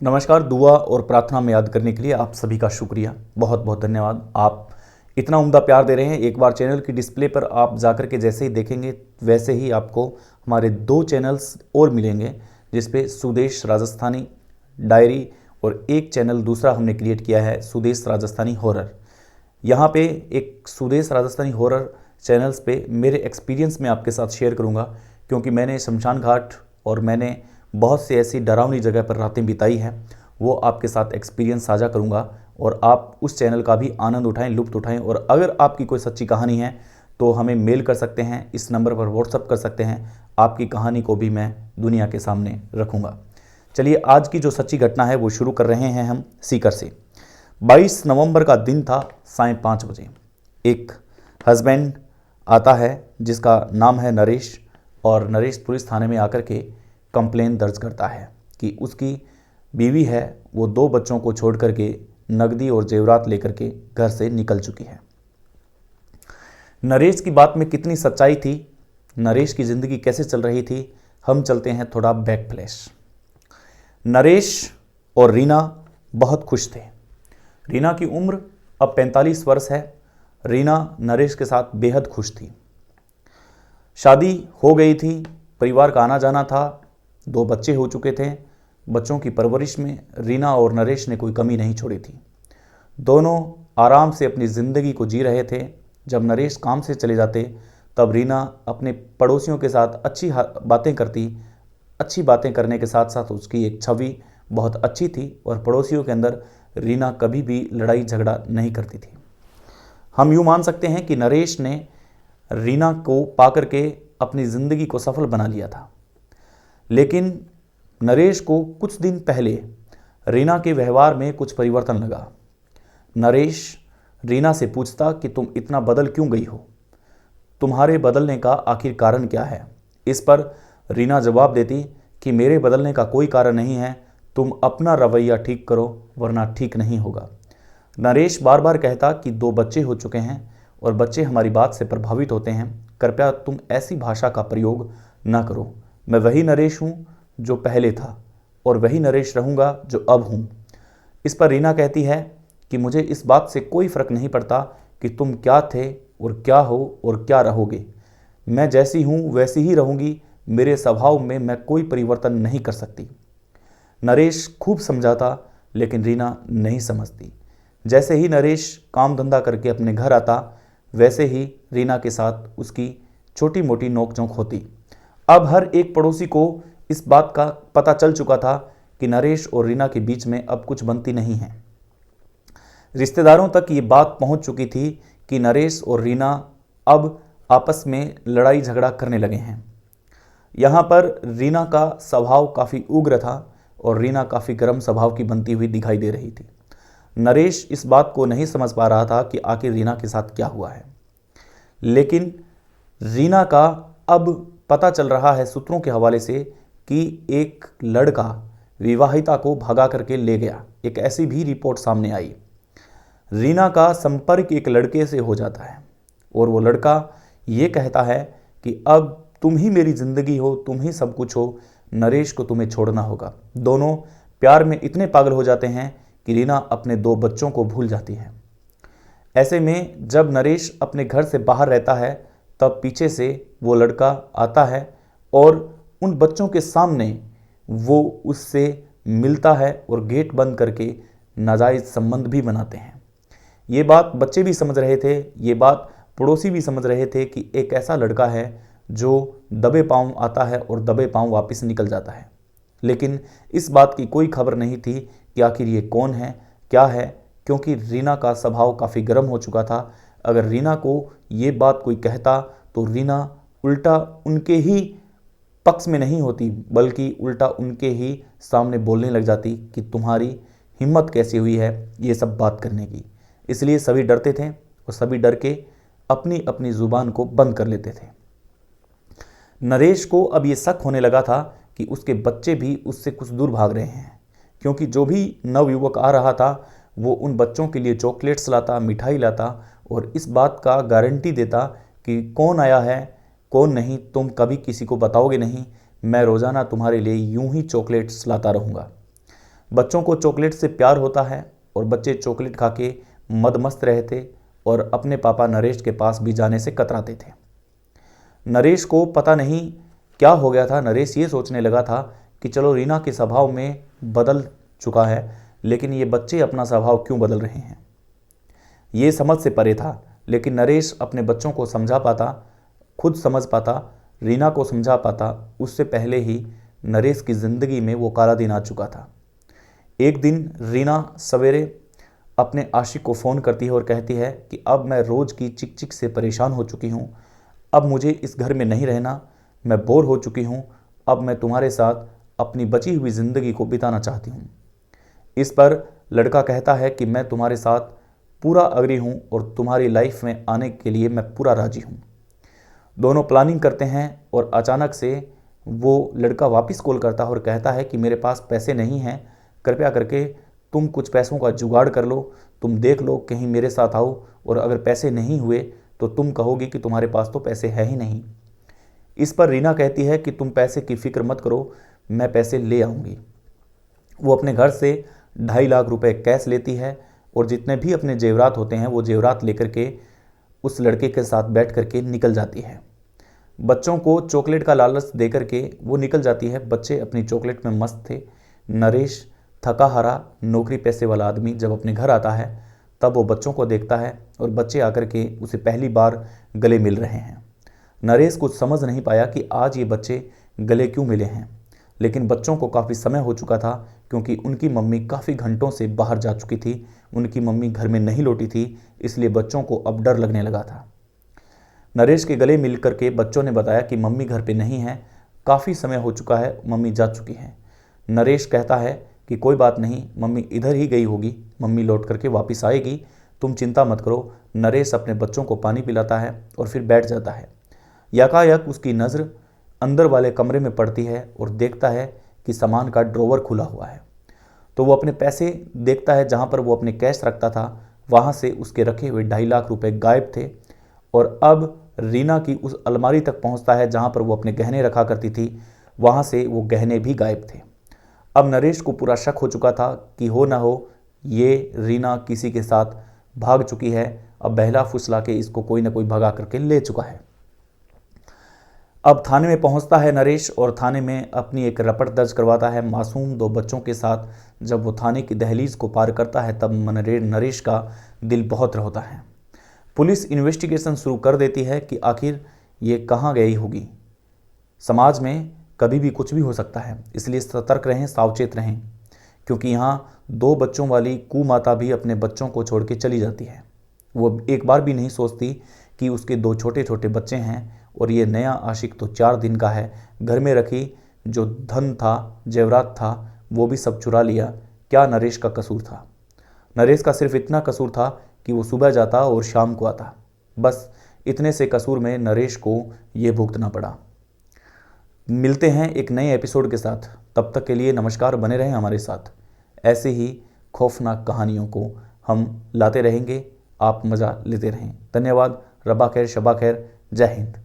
नमस्कार। दुआ और प्रार्थना में याद करने के लिए आप सभी का शुक्रिया, बहुत बहुत धन्यवाद। आप इतना उम्दा प्यार दे रहे हैं। एक बार चैनल की डिस्प्ले पर आप जाकर के जैसे ही देखेंगे वैसे ही आपको हमारे 2 चैनल्स और मिलेंगे, जिसपे सुदेश राजस्थानी डायरी और एक चैनल दूसरा हमने क्रिएट किया है सुदेश राजस्थानी हॉरर। यहाँ पे एक सुदेश राजस्थानी हॉरर चैनल्स पे मेरे एक्सपीरियंस में आपके साथ शेयर करूँगा, क्योंकि मैंने शमशान घाट और मैंने बहुत सी ऐसी डरावनी जगह पर रातें बिताई हैं, वो आपके साथ एक्सपीरियंस साझा करूँगा और आप उस चैनल का भी आनंद उठाएं, लुत्फ़ उठाएं। और अगर आपकी कोई सच्ची कहानी है तो हमें मेल कर सकते हैं, इस नंबर पर व्हाट्सअप कर सकते हैं। आपकी कहानी को भी मैं दुनिया के सामने रखूँगा। चलिए, आज की जो सच्ची घटना है वो शुरू कर रहे हैं हम सीकर से। 22 नवंबर का दिन था, सायं 5 बजे। एक हस्बैंड आता है जिसका नाम है नरेश, और नरेश पुलिस थाने में आकर के कंप्लेन दर्ज करता है कि उसकी बीवी है वो 2 बच्चों को छोड़ करके नकदी और जेवरात लेकर के घर से निकल चुकी है। नरेश की बात में कितनी सच्चाई थी, नरेश की ज़िंदगी कैसे चल रही थी, हम चलते हैं थोड़ा बैक फ्लैश। नरेश और रीना बहुत खुश थे। रीना की उम्र अब 45 वर्ष है। रीना नरेश के साथ बेहद खुश थी। शादी हो गई थी, परिवार का आना जाना था, 2 बच्चे हो चुके थे। बच्चों की परवरिश में रीना और नरेश ने कोई कमी नहीं छोड़ी थी। दोनों आराम से अपनी ज़िंदगी को जी रहे थे। जब नरेश काम से चले जाते तब रीना अपने पड़ोसियों के साथ अच्छी बातें करती। अच्छी बातें करने के साथ साथ उसकी एक छवि बहुत अच्छी थी और पड़ोसियों के अंदर रीना कभी भी लड़ाई झगड़ा नहीं करती थी। हम यूँ मान सकते हैं कि नरेश ने रीना को पाकर के अपनी ज़िंदगी को सफल बना लिया था। लेकिन नरेश को कुछ दिन पहले रीना के व्यवहार में कुछ परिवर्तन लगा। नरेश रीना से पूछता कि तुम इतना बदल क्यों गई हो, तुम्हारे बदलने का आखिर कारण क्या है। इस पर रीना जवाब देती कि मेरे बदलने का कोई कारण नहीं है, तुम अपना रवैया ठीक करो वरना ठीक नहीं होगा। नरेश बार बार कहता कि 2 बच्चे हो चुके हैं और बच्चे हमारी बात से प्रभावित होते हैं, कृपया तुम ऐसी भाषा का प्रयोग ना करो। मैं वही नरेश हूँ जो पहले था और वही नरेश रहूँगा जो अब हूँ। इस पर रीना कहती है कि मुझे इस बात से कोई फ़र्क नहीं पड़ता कि तुम क्या थे और क्या हो और क्या रहोगे। मैं जैसी हूँ वैसी ही रहूँगी, मेरे स्वभाव में मैं कोई परिवर्तन नहीं कर सकती। नरेश खूब समझाता लेकिन रीना नहीं समझती। जैसे ही नरेश काम धंधा करके अपने घर आता, वैसे ही रीना के साथ उसकी छोटी मोटी नोक-झोंक होती। अब हर एक पड़ोसी को इस बात का पता चल चुका था कि नरेश और रीना के बीच में अब कुछ बनती नहीं है। रिश्तेदारों तक ये बात पहुंच चुकी थी कि नरेश और रीना अब आपस में लड़ाई झगड़ा करने लगे हैं। यहाँ पर रीना का स्वभाव काफ़ी उग्र था और रीना काफ़ी गर्म स्वभाव की बनती हुई दिखाई दे रही थी। नरेश इस बात को नहीं समझ पा रहा था कि आखिर रीना के साथ क्या हुआ है। लेकिन रीना का अब पता चल रहा है सूत्रों के हवाले से कि एक लड़का विवाहिता को भगा करके ले गया। एक ऐसी भी रिपोर्ट सामने आई। रीना का संपर्क एक लड़के से हो जाता है और वो लड़का ये कहता है कि अब तुम ही मेरी ज़िंदगी हो, तुम ही सब कुछ हो, नरेश को तुम्हें छोड़ना होगा। दोनों प्यार में इतने पागल हो जाते हैं कि रीना अपने 2 बच्चों को भूल जाती है। ऐसे में जब नरेश अपने घर से बाहर रहता है तब पीछे से वो लड़का आता है और उन बच्चों के सामने वो उससे मिलता है और गेट बंद करके नाजायज़ संबंध भी बनाते हैं। ये बात बच्चे भी समझ रहे थे, ये बात पड़ोसी भी समझ रहे थे कि एक ऐसा लड़का है जो दबे पांव आता है और दबे पांव वापस निकल जाता है। लेकिन इस बात की कोई खबर नहीं थी कि आखिर ये कौन है, क्या है, क्योंकि रीना का स्वभाव काफ़ी गर्म हो चुका था। अगर रीना को ये बात कोई कहता तो रीना उल्टा उनके ही पक्ष में नहीं होती, बल्कि उल्टा उनके ही सामने बोलने लग जाती कि तुम्हारी हिम्मत कैसी हुई है ये सब बात करने की। इसलिए सभी डरते थे और सभी डर के अपनी अपनी ज़ुबान को बंद कर लेते थे। नरेश को अब ये शक होने लगा था कि उसके बच्चे भी उससे कुछ दूर भाग रहे हैं, क्योंकि जो भी नवयुवक आ रहा था वो उन बच्चों के लिए चॉकलेट्स लाता, मिठाई लाता और इस बात का गारंटी देता कि कौन आया है कौन नहीं तुम कभी किसी को बताओगे नहीं, मैं रोज़ाना तुम्हारे लिए यूं ही चॉकलेट्स लाता रहूँगा। बच्चों को चॉकलेट से प्यार होता है और बच्चे चॉकलेट खा के मदमस्त रहते और अपने पापा नरेश के पास भी जाने से कतराते थे। नरेश को पता नहीं क्या हो गया था। नरेश ये सोचने लगा था कि चलो रीना के स्वभाव में बदल चुका है, लेकिन ये बच्चे अपना स्वभाव क्यों बदल रहे हैं, ये समझ से परे था। लेकिन नरेश अपने बच्चों को समझा पाता, खुद समझ पाता, रीना को समझा पाता, उससे पहले ही नरेश की ज़िंदगी में वो काला दिन आ चुका था। एक दिन रीना सवेरे अपने आशिक को फ़ोन करती है और कहती है कि अब मैं रोज़ की चिक चिक से परेशान हो चुकी हूँ, अब मुझे इस घर में नहीं रहना, मैं बोर हो चुकी हूँ, अब मैं तुम्हारे साथ अपनी बची हुई ज़िंदगी को बिताना चाहती हूँ। इस पर लड़का कहता है कि मैं तुम्हारे साथ पूरा अग्री हूँ और तुम्हारी लाइफ में आने के लिए मैं पूरा राजी हूँ। दोनों प्लानिंग करते हैं और अचानक से वो लड़का वापस कॉल करता है और कहता है कि मेरे पास पैसे नहीं हैं, कृपया करके तुम कुछ पैसों का जुगाड़ कर लो, तुम देख लो कहीं मेरे साथ आओ, और अगर पैसे नहीं हुए तो तुम कहोगे कि तुम्हारे पास तो पैसे है ही नहीं। इस पर रीना कहती है कि तुम पैसे की फिक्र मत करो, मैं पैसे ले आऊँगी। वो अपने घर से 2.5 लाख रुपए कैश लेती है और जितने भी अपने जेवरात होते हैं वो जेवरात लेकर के उस लड़के के साथ बैठ करके निकल जाती है। बच्चों को चॉकलेट का लालच दे करके वो निकल जाती है। बच्चे अपनी चॉकलेट में मस्त थे। नरेश थका हारा नौकरी पैसे वाला आदमी जब अपने घर आता है तब वो बच्चों को देखता है और बच्चे आकर के उसे पहली बार गले मिल रहे हैं। नरेश कुछ समझ नहीं पाया कि आज ये बच्चे गले क्यों मिले हैं, लेकिन बच्चों को काफ़ी समय हो चुका था क्योंकि उनकी मम्मी काफ़ी घंटों से बाहर जा चुकी थी, उनकी मम्मी घर में नहीं लौटी थी, इसलिए बच्चों को अब डर लगने लगा था। नरेश के गले मिल करके बच्चों ने बताया कि मम्मी घर पे नहीं है, काफ़ी समय हो चुका है, मम्मी जा चुकी हैं। नरेश कहता है कि कोई बात नहीं, मम्मी इधर ही गई होगी, मम्मी लौट करके वापस आएगी, तुम चिंता मत करो। नरेश अपने बच्चों को पानी पिलाता है और फिर बैठ जाता है। यकायक उसकी नज़र अंदर वाले कमरे में पड़ती है और देखता है कि सामान का ड्रॉवर खुला हुआ है। तो वो अपने पैसे देखता है, जहाँ पर वो अपने कैश रखता था वहाँ से उसके रखे हुए 2.5 लाख रुपए गायब थे। और अब रीना की उस अलमारी तक पहुँचता है जहाँ पर वो अपने गहने रखा करती थी, वहाँ से वो गहने भी गायब थे। अब नरेश को पूरा शक हो चुका था कि हो ना हो ये रीना किसी के साथ भाग चुकी है, अब बहला फुसला के इसको कोई ना कोई भगा करके ले चुका है। अब थाने में पहुंचता है नरेश और थाने में अपनी एक रपट दर्ज करवाता है मासूम 2 बच्चों के साथ। जब वो थाने की दहलीज को पार करता है तब नरेश का दिल बहुत रोता है। पुलिस इन्वेस्टिगेशन शुरू कर देती है कि आखिर ये कहाँ गई होगी। समाज में कभी भी कुछ भी हो सकता है, इसलिए सतर्क रहें, सावचेत रहें, क्योंकि यहाँ 2 बच्चों वाली कुमाता भी अपने बच्चों को छोड़ के चली जाती है। वो एक बार भी नहीं सोचती कि उसके 2 छोटे छोटे बच्चे हैं और ये नया आशिक तो 4 दिन का है। घर में रखी जो धन था, जेवरात था, वो भी सब चुरा लिया। क्या नरेश का कसूर था? नरेश का सिर्फ इतना कसूर था कि वो सुबह जाता और शाम को आता। बस इतने से कसूर में नरेश को ये भुगतना पड़ा। मिलते हैं एक नए एपिसोड के साथ, तब तक के लिए नमस्कार। बने रहें हमारे साथ, ऐसे ही खौफनाक कहानियों को हम लाते रहेंगे, आप मज़ा लेते रहें। धन्यवाद। रब्बा खैर, शबा खैर, जय हिंद।